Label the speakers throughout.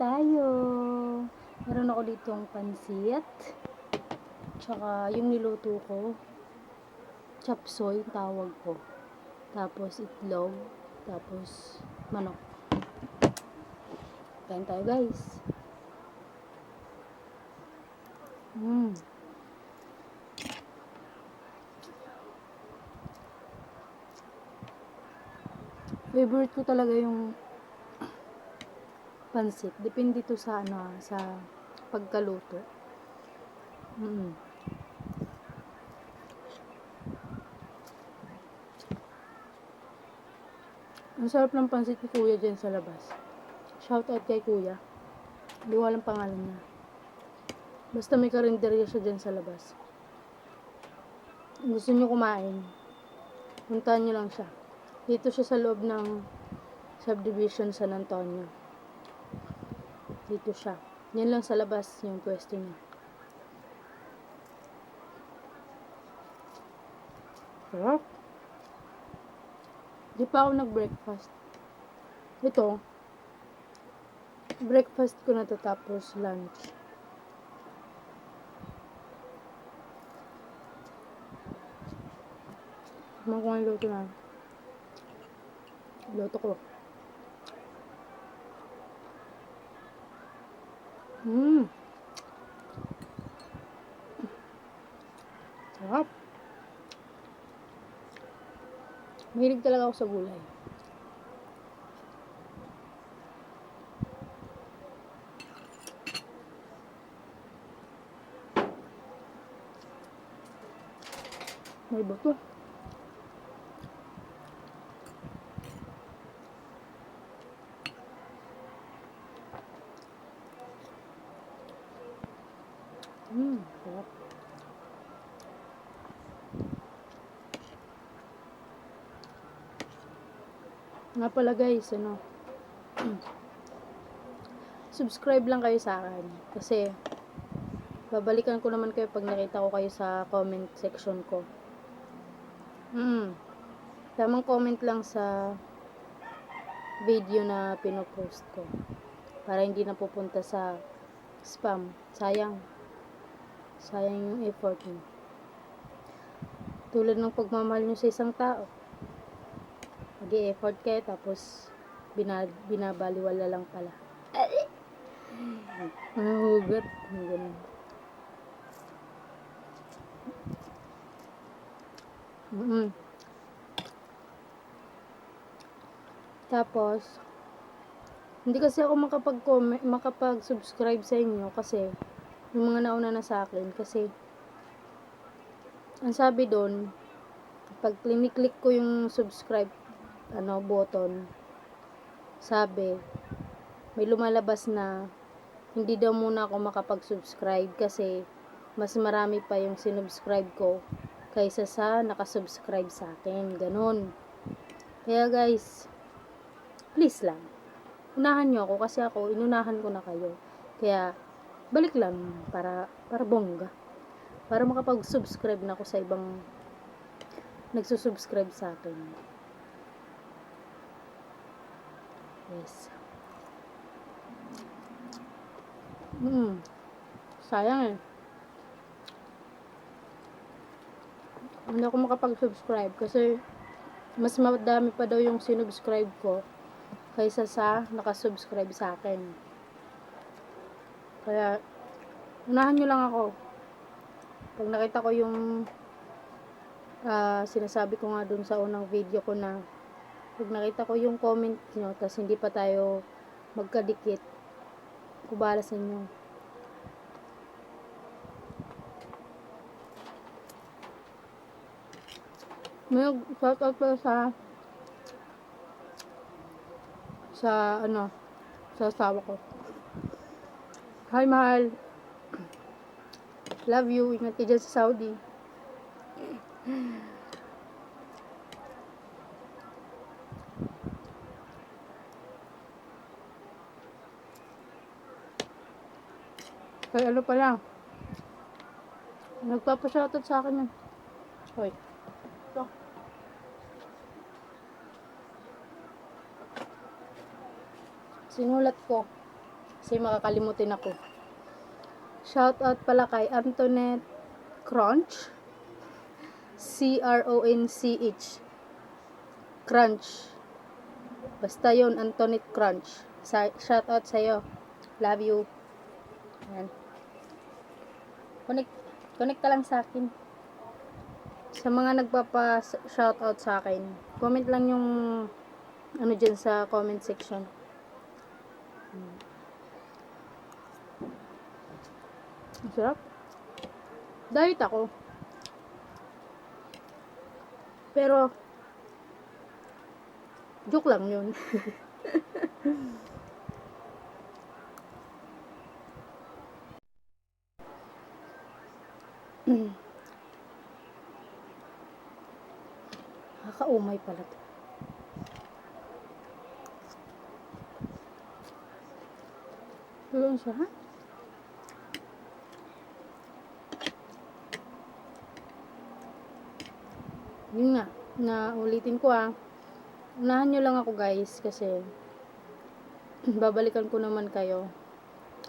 Speaker 1: tayo. Meron ako ditong pancit. Tsaka yung niluto ko, chop suey tawag ko. Tapos itlog. Tapos manok. Kain tayo guys. Favorite ko talaga yung pancit. Depende to sa sa pagkaluto. Ang sarap ng pancit ni Kuya dyan sa labas. Shout out kay Kuya. Hindi ko alam pangalan niya. Basta may karinderya siya dyan sa labas. Kung gusto niyo kumain, puntahan niyo lang siya. Dito siya sa loob ng subdivision San Antonio. Dito siya. Yan lang sa labas yung pwesto niya. Sarap. Di pa ako nag-breakfast. Ito, breakfast ko na to tapos lunch. Kumain ko ang luto na. Luto ko. Sarap. Mahilig talaga ako sa gulay. May buto. Sarap. Nga pala guys, subscribe lang kayo sa akin. Kasi, babalikan ko naman kayo pag nakita ko kayo sa comment section ko. Tamang comment lang sa video na pinopost ko. Para hindi na pupunta sa spam. Sayang. Sayang yung effort mo. Tulad ng pagmamahal nyo sa isang tao. Mag-i-effort kayo tapos binabaliwala lang pala. Hugot. Ganun. Tapos, hindi kasi ako makapag-subscribe sa inyo kasi yung mga nauna na sa akin kasi ang sabi doon, pag click ko yung subscribe button, sabi, may lumalabas na hindi daw muna ako makapag-subscribe kasi mas marami pa yung sinubscribe ko kaysa sa nakasubscribe sa akin. Ganon. Kaya guys, please lang, unahan nyo ako kasi ako, inunahan ko na kayo. Kaya, balik lang para bongga. Para makapag-subscribe na ako sa ibang nagsusubscribe sa akin. Yes. Sayang hindi ako makapag-subscribe kasi mas madami pa daw yung sinubscribe ko kaysa sa nakasubscribe sa akin. Kaya unahan nyo lang ako. Pag nakita ko yung sinasabi ko nga dun sa unang video ko na pag nakita ko yung comment nyo tas hindi pa tayo magkadikit, kubala sa inyo. May shoutout pa sa asawa ko. Hi mahal, love you, ingat ka dyan sa Saudi. Kaya pala, nagpapa-shoutout sa akin yan. Hoy, ito. Sinulat ko Kasi makakalimutin ako. Shoutout pala kay Antoinette Crunch. C-R-O-N-C-H. Crunch. Basta yun, Antoinette Crunch. Shoutout sa'yo. Love you. Ayan. Connect ka lang sa akin. Sa mga nagpapa-shoutout sa akin, comment lang yung ano dyan sa comment section. Ang sarap. Diet ako. Pero, joke lang yun. Nakakaumay pala to. Tulong siya, ha? Yun nga, na ulitin ko unahan nyo lang ako guys, kasi babalikan ko naman kayo.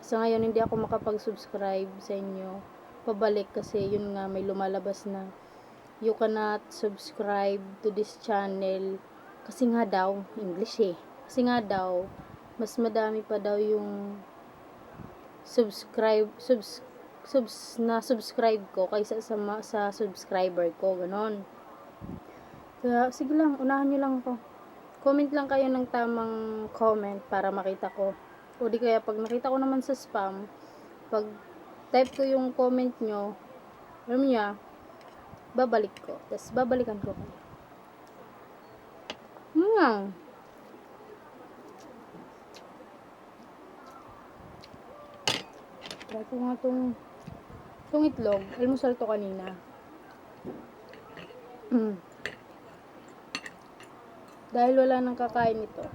Speaker 1: Sa ngayon hindi ako makapag-subscribe sa inyo pabalik, kasi yun nga, may lumalabas na you cannot subscribe to this channel, kasi nga daw, English kasi nga daw, mas madami pa daw yung na subscribe ko kaysa sa subscriber ko, ganon. Kaya, sige lang, unahan nyo lang ako. Comment lang kayo ng tamang comment para makita ko. O di kaya, pag nakita ko naman sa spam, pag type ko yung comment nyo, alam niya, babalik ko. Tapos, babalikan ko kayo. Try ko nga itong itlog. Almusal to kanina. Dahil wala nang kakain ito.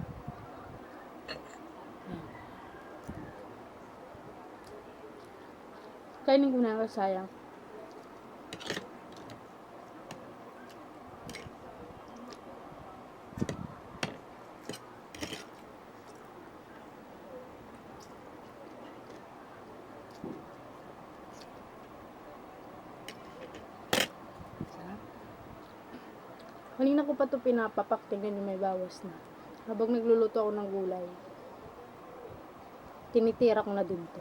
Speaker 1: Kainin ko na, sayang. Kanina ko pa ito pinapapak, tingnan nyo, may bawas na. Habang nagluluto ako ng gulay, tinitira ko na din to.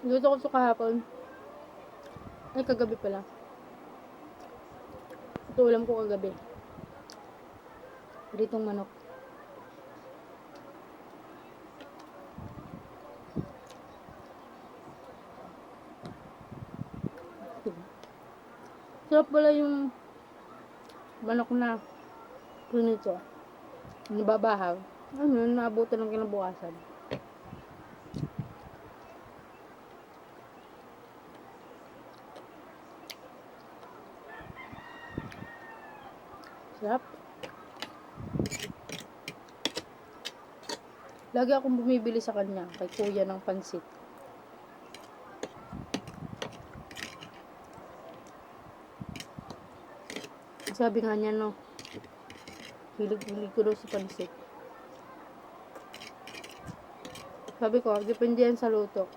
Speaker 1: Luto ko ito kahapon. Ay, kagabi pala. Ito ulam ko kagabi. Pritong manok. Sarap pala yung manok na pinito. Nababahaw. Ano yun, naabutan ng kinabukasan. Sarap. Lagi akong bumibili sa kanya, kay kuya, ng pancit. Sabi nga niya, no, hilig ko daw si pancit. Sabi ko, depende yan sa luto.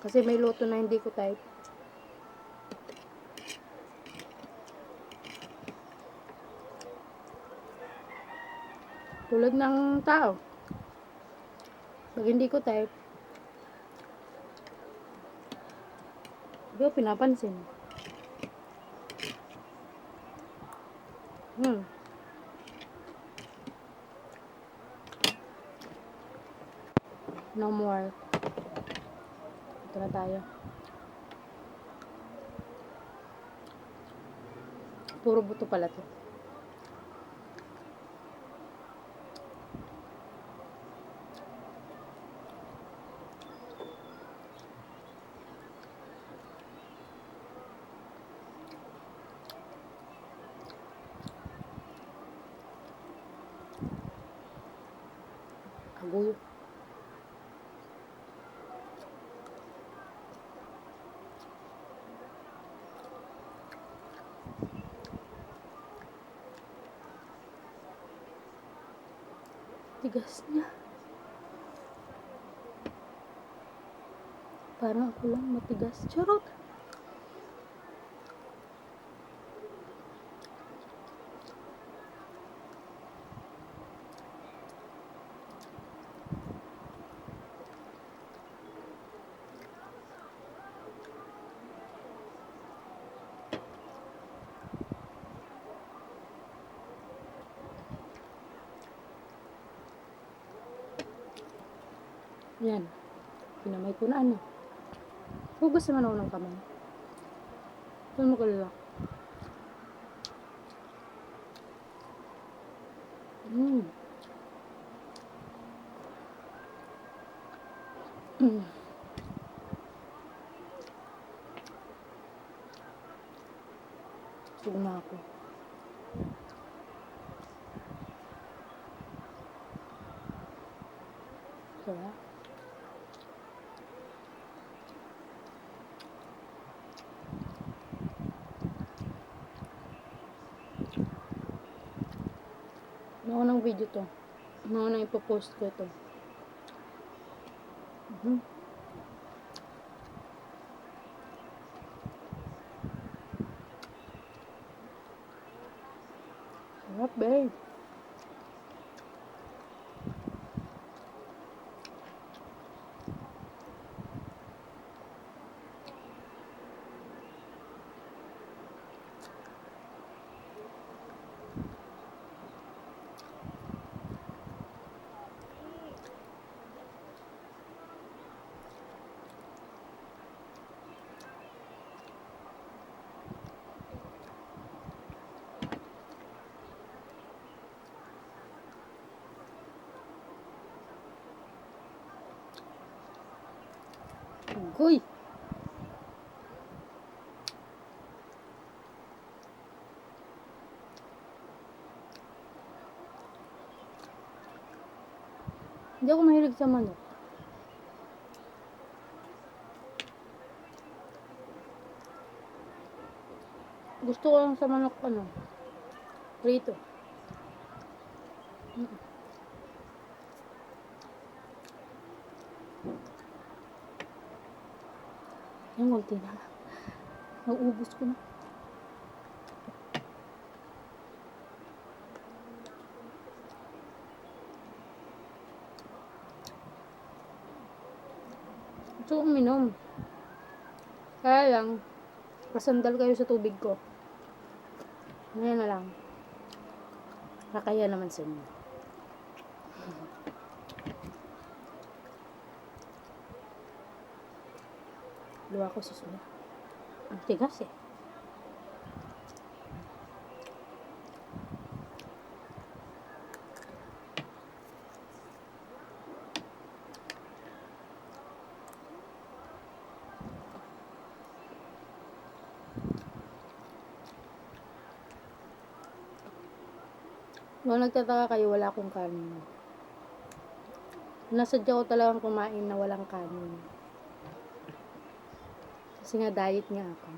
Speaker 1: Kasi may luto na hindi ko type. Tulad ng tao. Pag hindi ko type, hindi ko pinapansin. No more. Ito na tayo. Puro buto pala to. Agoy. Tigas niya. Parang ako lang matigas. Charot! Yan. Pinamay ko na ano. Hugas naman ako ng kamay. Saan mo kalala? Mm. Sug na ako. Sarap. Ano ng video to? Ano nang ipopost ko ito? Sarap, babe. Goy! Hindi ako mahilig sa manok. Gusto ko lang sa manok ano, prito. Yung ulti na. Nauubos ko na. Gusto kong uminom. Kaya lang, pasandal kayo sa tubig ko. Ngayon na lang. Nakaya naman sa inyo. Luwa ko sa suya. Ang tigas eh. Kung nagtataka kayo, wala akong kanin. Nasadya ko talagang kumain na walang kanin. Kasi nga diet nga ako.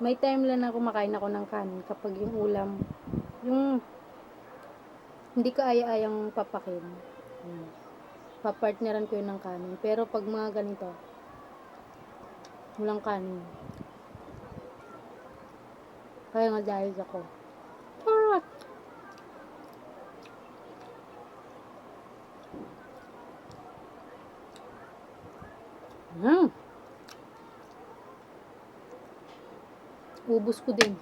Speaker 1: May time lang na kumakain ako ng kanin kapag yung ulam, yung hindi ko aya-ayang papakin. Papartneran ko yun ng kanin. Pero pag mga ganito, walang kanin. Kaya nga diet ako. Ubus ko din.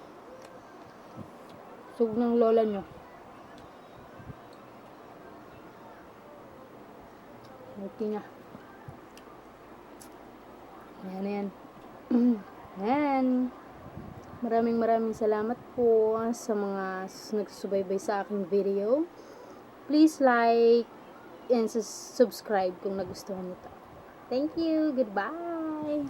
Speaker 1: Sug ng lola nyo. Okay na. Yan. Yan. Maraming salamat po sa mga nagsusubaybay sa aking video. Please like and subscribe kung nagustuhan nyo ito. Thank you. Goodbye.